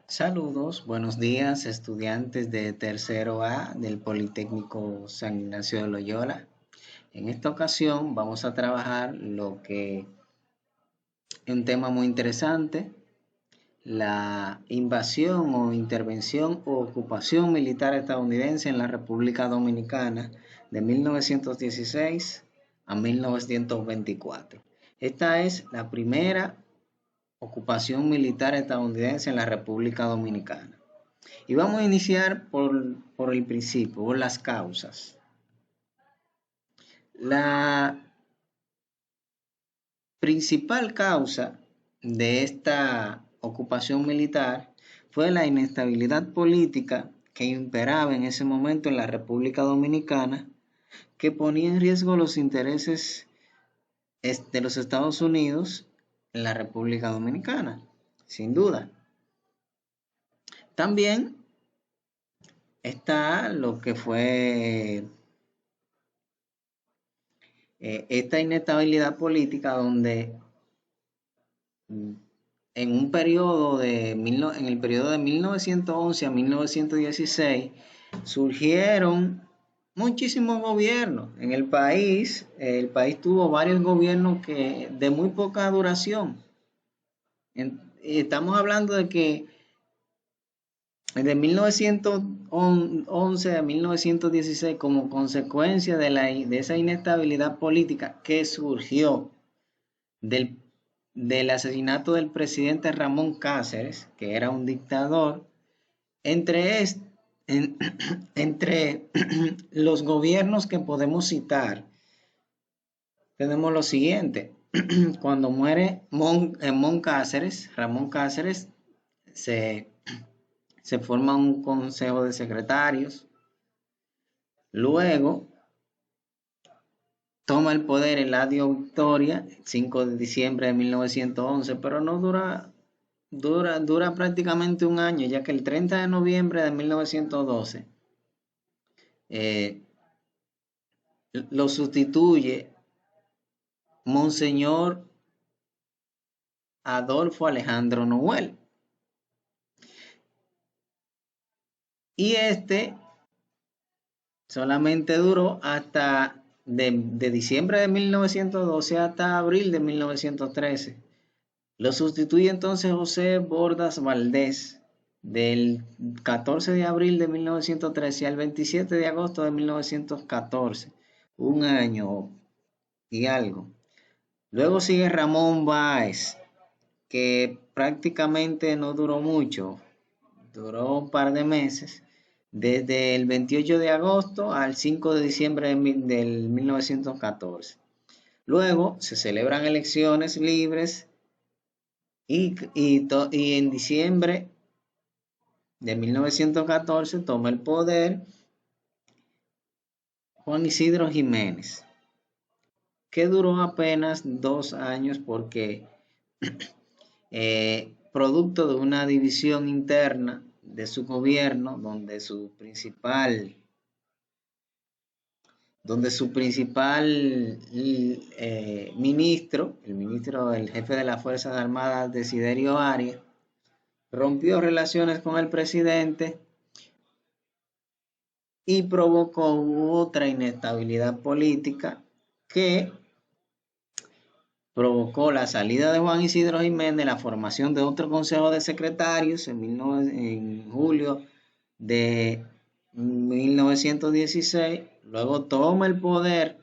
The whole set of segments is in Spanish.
Saludos, buenos días, estudiantes de tercero A del Politécnico San Ignacio de Loyola. En esta ocasión vamos a trabajar lo que es un tema muy interesante, la invasión o intervención o ocupación militar estadounidense en la República Dominicana de 1916 a 1924. Esta es la primera ocupación militar estadounidense en la República Dominicana. Y vamos a iniciar por el principio, por las causas. La principal causa de esta ocupación militar fue la inestabilidad política que imperaba en ese momento en la República Dominicana, que ponía en riesgo los intereses de los Estados Unidos en la República Dominicana, sin duda. También está lo que fue esta inestabilidad política donde en un periodo en el periodo de 1911 a 1916 surgieron muchísimos gobiernos en el país. El país tuvo varios gobiernos de muy poca duración. Estamos hablando de que de 1911 a 1916, como consecuencia de esa inestabilidad política que surgió del, del asesinato del presidente Ramón Cáceres, que era un dictador, entre, en, entre los gobiernos que podemos citar, tenemos lo siguiente. Cuando muere Ramón Cáceres, se forma un consejo de secretarios. Luego toma el poder Eladio Victoria, 5 de diciembre de 1911, pero no dura prácticamente un año, ya que el 30 de noviembre de 1912 eh, lo sustituye Monseñor Adolfo Alejandro Noel. Y este solamente duró hasta de diciembre de 1912 hasta abril de 1913. Lo sustituye entonces José Bordas Valdés del 14 de abril de 1913 al 27 de agosto de 1914. Un año y algo. Luego sigue Ramón Báez, que prácticamente no duró mucho, duró un par de meses, desde el 28 de agosto al 5 de diciembre del 1914. Luego se celebran elecciones libres y en diciembre de 1914 toma el poder Juan Isidro Jiménez, que duró apenas 2 años porque producto de una división interna de su gobierno, donde su principal ministro, el jefe de las Fuerzas Armadas, Desiderio Arias, rompió relaciones con el presidente y provocó otra inestabilidad política que provocó la salida de Juan Isidro Jiménez, la formación de otro consejo de secretarios en julio de 1916. Luego toma el poder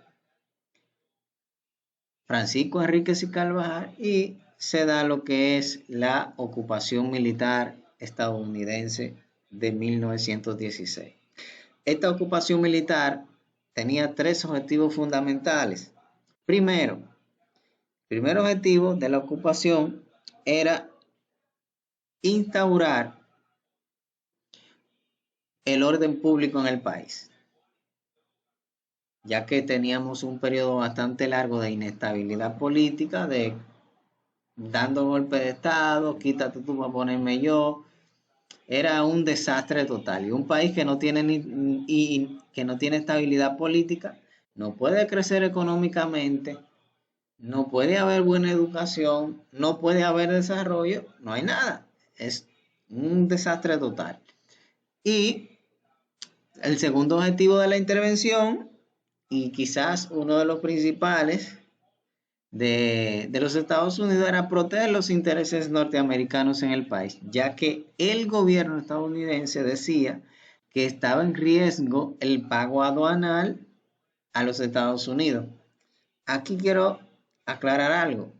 Francisco Enríquez y Carvajal y se da lo que es la ocupación militar estadounidense de 1916. Esta ocupación militar tenía tres objetivos fundamentales. Primero, el primer objetivo de la ocupación era instaurar el orden público en el país, ya que teníamos un periodo bastante largo de inestabilidad política, de dando golpe de estado, quítate tú para ponerme yo. Era un desastre total. Y un país que no tiene que no tiene estabilidad política, no puede crecer económicamente, no puede haber buena educación, no puede haber desarrollo, no hay nada. Es un desastre total. Y el segundo objetivo de la intervención, y quizás uno de los principales de los Estados Unidos, era proteger los intereses norteamericanos en el país, ya que el gobierno estadounidense decía que estaba en riesgo el pago aduanal a los Estados Unidos. Aquí quiero aclarar algo.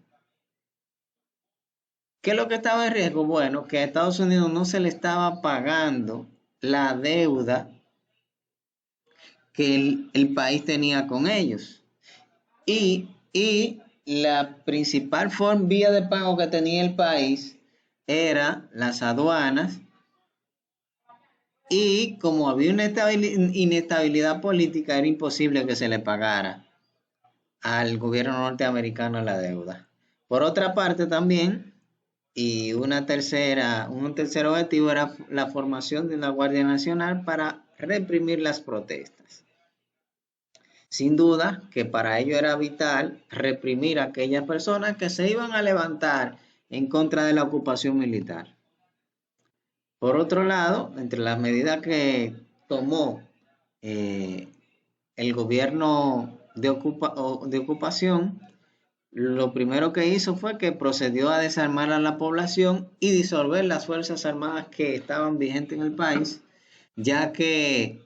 ¿Qué es lo que estaba en riesgo? Bueno, que a Estados Unidos no se le estaba pagando la deuda que el país tenía con ellos. Y la principal vía de pago que tenía el país era las aduanas, y como había una inestabilidad política, era imposible que se le pagara al gobierno norteamericano la deuda. Por otra parte también, y un tercer objetivo era la formación de una Guardia Nacional para reprimir las protestas. Sin duda que para ello era vital reprimir a aquellas personas que se iban a levantar en contra de la ocupación militar. Por otro lado, entre las medidas que tomó eh, el gobierno de ocupación, lo primero que hizo fue que procedió a desarmar a la población y disolver las fuerzas armadas que estaban vigentes en el país, ya que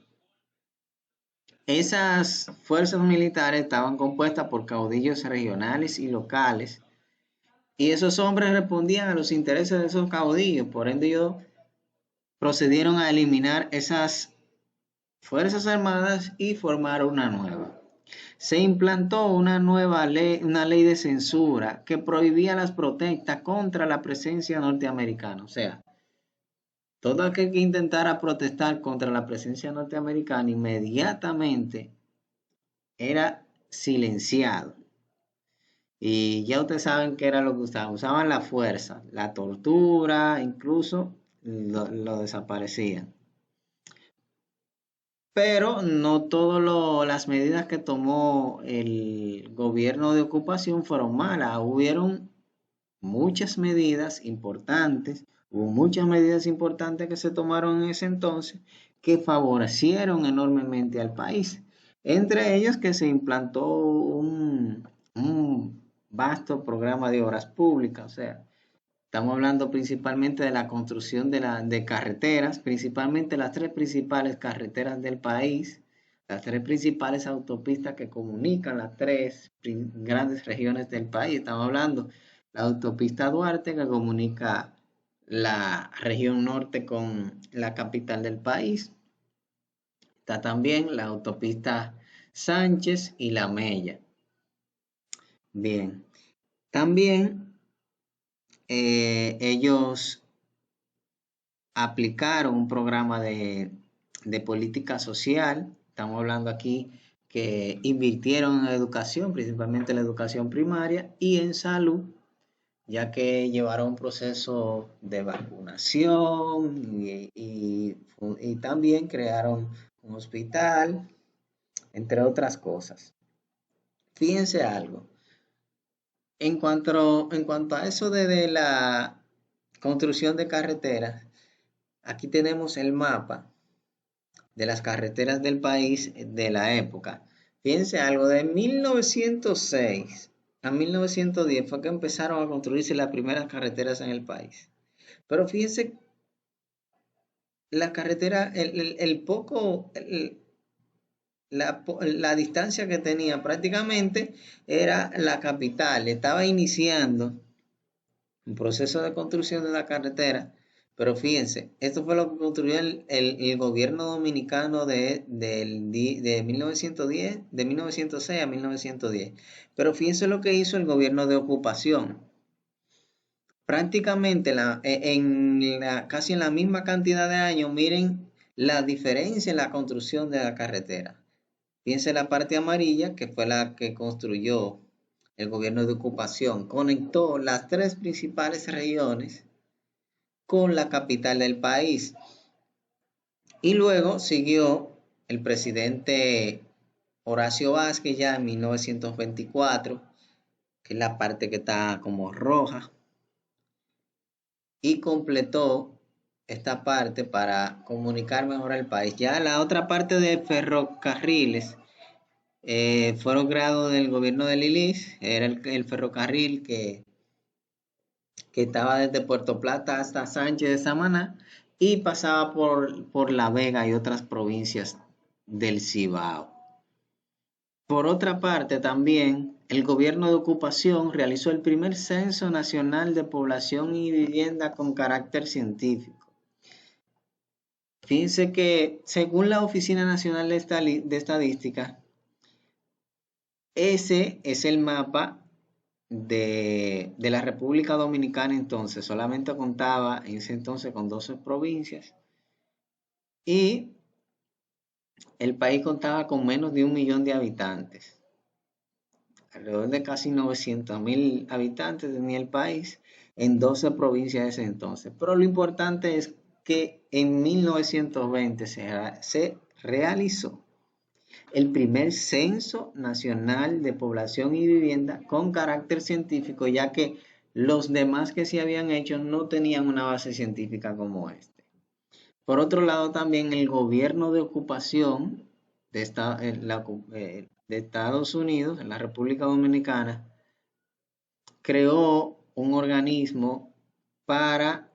esas fuerzas militares estaban compuestas por caudillos regionales y locales, y esos hombres respondían a los intereses de esos caudillos. Por ende, ellos procedieron a eliminar esas fuerzas armadas y formar una nueva. Se implantó una ley de censura que prohibía las protestas contra la presencia norteamericana. O sea, todo aquel que intentara protestar contra la presencia norteamericana inmediatamente era silenciado. Y ya ustedes saben qué era lo que usaban. Usaban la fuerza, la tortura, incluso lo desaparecían. Pero no todas las medidas que tomó el gobierno de ocupación fueron malas. Hubieron muchas medidas importantes, hubo muchas medidas importantes que se tomaron en ese entonces que favorecieron enormemente al país. Entre ellos que se implantó un vasto programa de obras públicas. O sea, estamos hablando principalmente de la construcción de carreteras, principalmente las tres principales carreteras del país, las tres principales autopistas que comunican las tres grandes regiones del país. Estamos hablando la autopista Duarte, que comunica la región norte con la capital del país. Está también la autopista Sánchez y la Mella. Bien, también ellos aplicaron un programa de política social. Estamos hablando aquí que invirtieron en educación, principalmente en la educación primaria y en salud, ya que llevaron un proceso de vacunación y también crearon un hospital, entre otras cosas. Fíjense algo, en cuanto a eso de la construcción de carreteras, aquí tenemos el mapa de las carreteras del país de la época. Fíjense algo, de 1906 a 1910 fue que empezaron a construirse las primeras carreteras en el país. Pero fíjense, la carretera, la distancia que tenía prácticamente era la capital. Estaba iniciando un proceso de construcción de la carretera. Pero fíjense, esto fue lo que construyó el gobierno dominicano de 1910, de 1906 a 1910. Pero fíjense lo que hizo el gobierno de ocupación. Prácticamente casi en la misma cantidad de años, miren la diferencia en la construcción de la carretera. Fíjense la parte amarilla, que fue la que construyó el gobierno de ocupación. Conectó las tres principales regiones con la capital del país. Y luego siguió el presidente Horacio Vázquez ya en 1924, que es la parte que está como roja, y completó esta parte para comunicar mejor al país. Ya la otra parte de ferrocarriles fueron creados del gobierno de Lilis, era el ferrocarril que estaba desde Puerto Plata hasta Sánchez de Samaná y pasaba por La Vega y otras provincias del Cibao. Por otra parte, también el gobierno de ocupación realizó el primer censo nacional de población y vivienda con carácter científico. Fíjense que según la Oficina Nacional de Estadística, ese es el mapa de la República Dominicana entonces. Solamente contaba en ese entonces con 12 provincias y el país contaba con menos de 1 millón de habitantes. Alrededor de casi 900.000 habitantes tenía el país en 12 provincias de ese entonces. Pero lo importante es que en 1920 se realizó el primer censo nacional de población y vivienda con carácter científico, ya que los demás que se habían hecho no tenían una base científica como este. Por otro lado, también el gobierno de ocupación de Estados Unidos, en la República Dominicana, creó un organismo para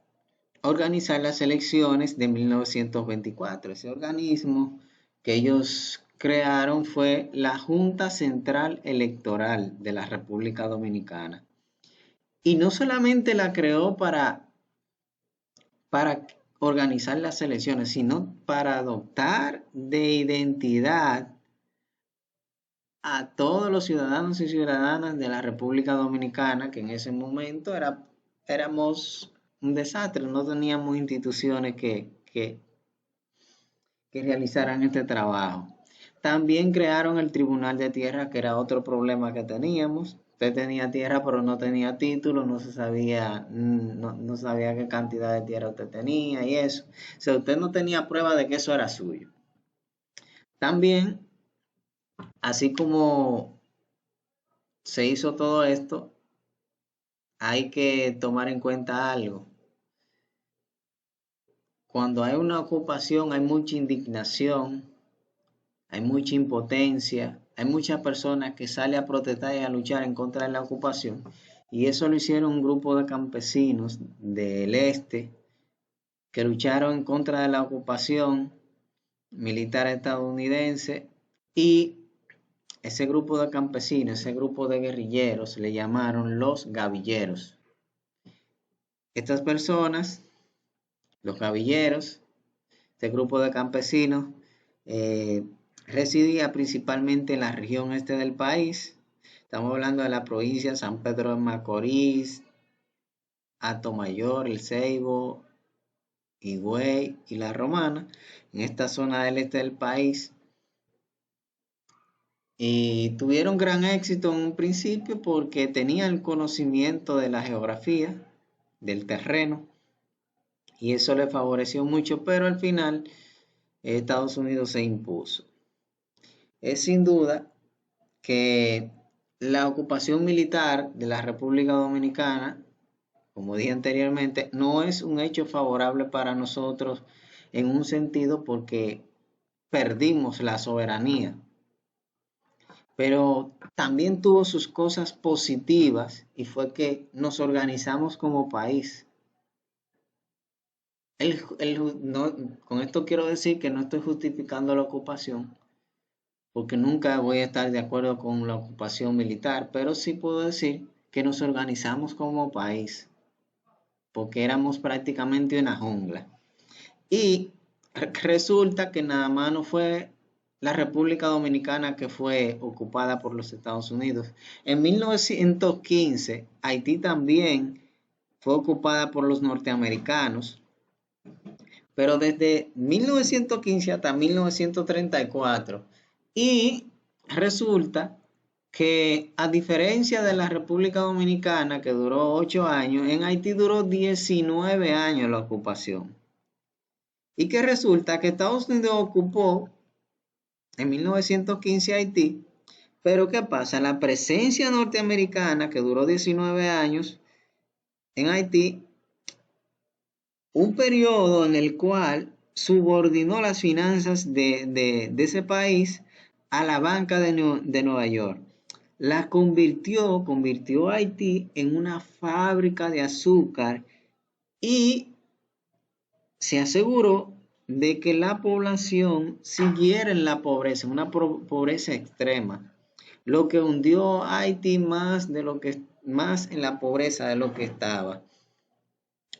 organizar las elecciones de 1924. Ese organismo que ellos crearon fue la Junta Central Electoral de la República Dominicana. Y no solamente la creó para organizar las elecciones, sino para adoptar de identidad a todos los ciudadanos y ciudadanas de la República Dominicana, que en ese momento éramos un desastre, no teníamos instituciones que realizaran este trabajo. También crearon el Tribunal de Tierra, que era otro problema que teníamos. Usted tenía tierra, pero no tenía título, no sabía qué cantidad de tierra usted tenía y eso. O sea, usted no tenía prueba de que eso era suyo. También, así como se hizo todo esto, hay que tomar en cuenta algo. Cuando hay una ocupación hay mucha indignación, hay mucha impotencia, hay muchas personas que salen a protestar y a luchar en contra de la ocupación. Y eso lo hicieron un grupo de campesinos del este que lucharon en contra de la ocupación militar estadounidense, y ese grupo de campesinos, ese grupo de guerrilleros, le llamaron los gavilleros. Estas personas, los gavilleros, este grupo de campesinos, residía principalmente en la región este del país. Estamos hablando de la provincia de San Pedro de Macorís, Atomayor, El Ceibo, Higüey y La Romana, en esta zona del este del país. Y tuvieron gran éxito en un principio porque tenían conocimiento de la geografía, del terreno, y eso les favoreció mucho, pero al final Estados Unidos se impuso. Es sin duda que la ocupación militar de la República Dominicana, como dije anteriormente, no es un hecho favorable para nosotros en un sentido porque perdimos la soberanía, pero también tuvo sus cosas positivas y fue que nos organizamos como país. Con esto quiero decir que no estoy justificando la ocupación, porque nunca voy a estar de acuerdo con la ocupación militar, pero sí puedo decir que nos organizamos como país, porque éramos prácticamente una jungla. Y resulta que nada más no fue la República Dominicana que fue ocupada por los Estados Unidos. En 1915, Haití también fue ocupada por los norteamericanos, pero desde 1915 hasta 1934. Y resulta que a diferencia de la República Dominicana, que duró 8 años, en Haití duró 19 años la ocupación. Y que resulta que Estados Unidos ocupó en 1915 Haití, pero ¿qué pasa? La presencia norteamericana, que duró 19 años en Haití, un periodo en el cual subordinó las finanzas de ese país a la banca de Nueva York. Convirtió a Haití en una fábrica de azúcar y se aseguró de que la población siguiera en la pobreza, una pobreza extrema, lo que hundió a Haití más en la pobreza de lo que estaba.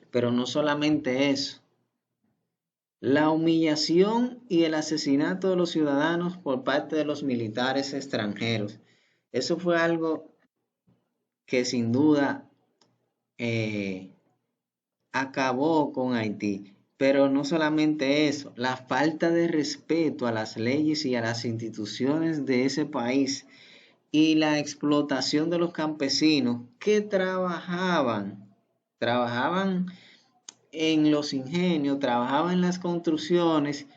Pero no solamente eso, la humillación y el asesinato de los ciudadanos por parte de los militares extranjeros. Eso fue algo que sin duda eh, acabó con Haití. Pero no solamente eso, la falta de respeto a las leyes y a las instituciones de ese país y la explotación de los campesinos que trabajaban en los ingenios, trabajaban en las construcciones,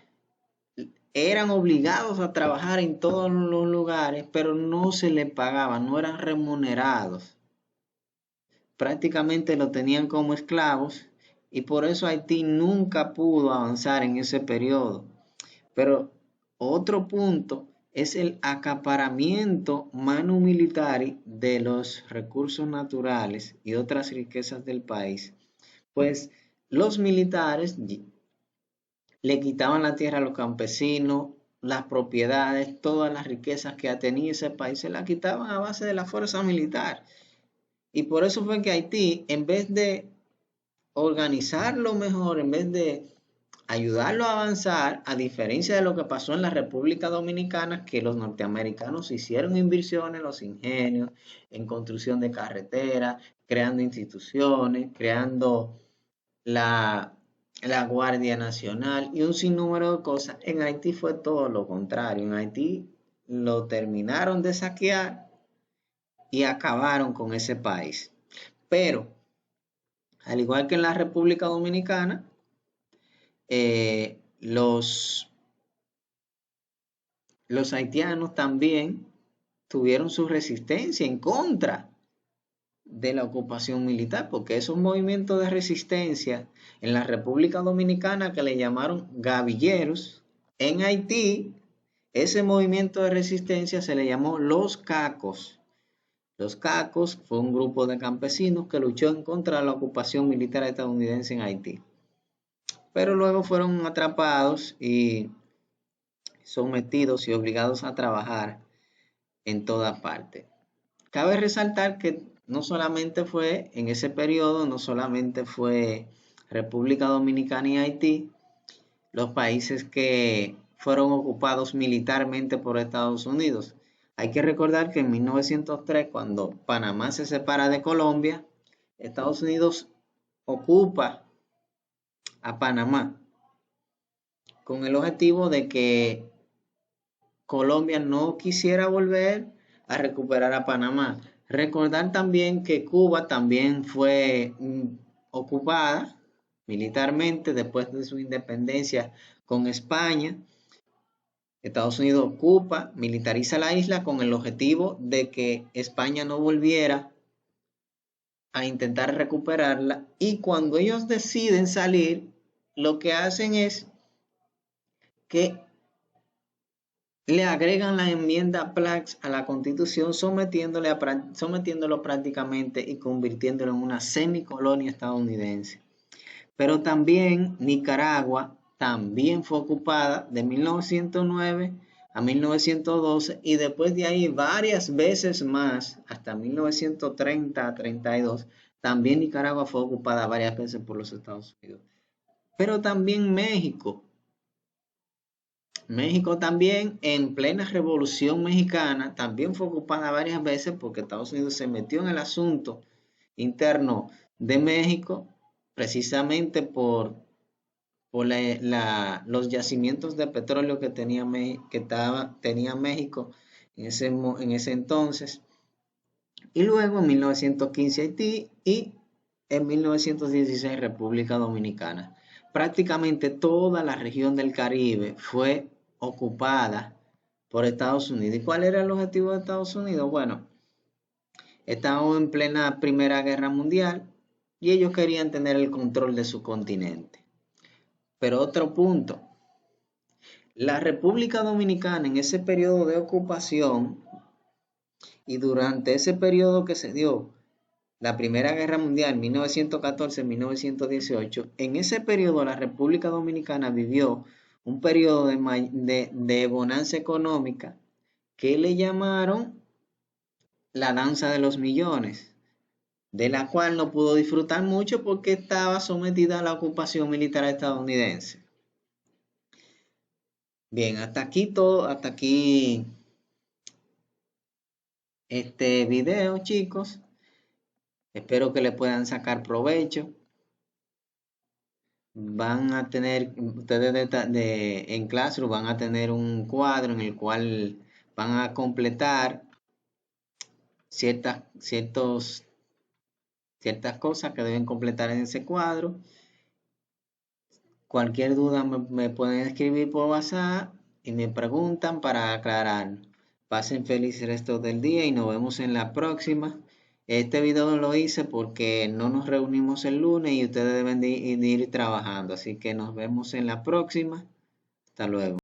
eran obligados a trabajar en todos los lugares, pero no se les pagaba, no eran remunerados. Prácticamente lo tenían como esclavos y por eso Haití nunca pudo avanzar en ese periodo. Pero otro punto es el acaparamiento manu militari de los recursos naturales y otras riquezas del país. Pues los militares le quitaban la tierra a los campesinos, las propiedades, todas las riquezas que tenía ese país, se las quitaban a base de la fuerza militar. Y por eso fue que Haití, en vez de organizarlo mejor, en vez de ayudarlo a avanzar, a diferencia de lo que pasó en la República Dominicana, que los norteamericanos hicieron inversiones en los ingenios, en construcción de carreteras, creando instituciones, creando la, la Guardia Nacional y un sinnúmero de cosas. En Haití fue todo lo contrario. En Haití lo terminaron de saquear y acabaron con ese país. Pero, al igual que en la República Dominicana, los haitianos también tuvieron su resistencia en contra de la ocupación militar, porque esos movimientos de resistencia en la República Dominicana que le llamaron gavilleros, en Haití, ese movimiento de resistencia se le llamó los cacos. Los cacos fue un grupo de campesinos que luchó en contra de la ocupación militar estadounidense en Haití. Pero luego fueron atrapados y sometidos y obligados a trabajar en toda parte. Cabe resaltar que no solamente fue en ese periodo, no solamente fue República Dominicana y Haití, los países que fueron ocupados militarmente por Estados Unidos. Hay que recordar que en 1903, cuando Panamá se separa de Colombia, Estados Unidos ocupa a Panamá con el objetivo de que Colombia no quisiera volver a recuperar a Panamá. Recordar también que Cuba también fue ocupada militarmente después de su independencia con España. Estados Unidos ocupa, militariza la isla con el objetivo de que España no volviera a intentar recuperarla, y cuando ellos deciden salir, lo que hacen es que le agregan la enmienda Plax a la Constitución, sometiéndolo prácticamente y convirtiéndolo en una semicolonia estadounidense. Pero también Nicaragua también fue ocupada de 1909 a 1912 y después de ahí varias veces más, hasta 1930 a 32, también Nicaragua fue ocupada varias veces por los Estados Unidos. Pero también México. México también, en plena Revolución Mexicana, también fue ocupada varias veces porque Estados Unidos se metió en el asunto interno de México, precisamente por los yacimientos de petróleo que tenía México en ese entonces. Y luego en 1915 Haití y en 1916 República Dominicana. Prácticamente toda la región del Caribe fue ocupada por Estados Unidos. ¿Y cuál era el objetivo de Estados Unidos? Bueno, estábamos en plena Primera Guerra Mundial y ellos querían tener el control de su continente. Pero otro punto, la República Dominicana en ese periodo de ocupación y durante ese periodo que se dio la Primera Guerra Mundial, 1914-1918, en ese periodo la República Dominicana vivió un periodo de bonanza económica que le llamaron la danza de los millones, de la cual no pudo disfrutar mucho porque estaba sometida a la ocupación militar estadounidense. Bien, hasta aquí todo, hasta aquí este video, chicos. Espero que le puedan sacar provecho. Van a tener, ustedes en Classroom van a tener un cuadro en el cual van a completar ciertas cosas que deben completar en ese cuadro. Cualquier duda me pueden escribir por WhatsApp y me preguntan para aclarar. Pasen feliz resto del día y nos vemos en la próxima. Este video lo hice porque no nos reunimos el lunes y ustedes deben de ir trabajando. Así que nos vemos en la próxima. Hasta luego.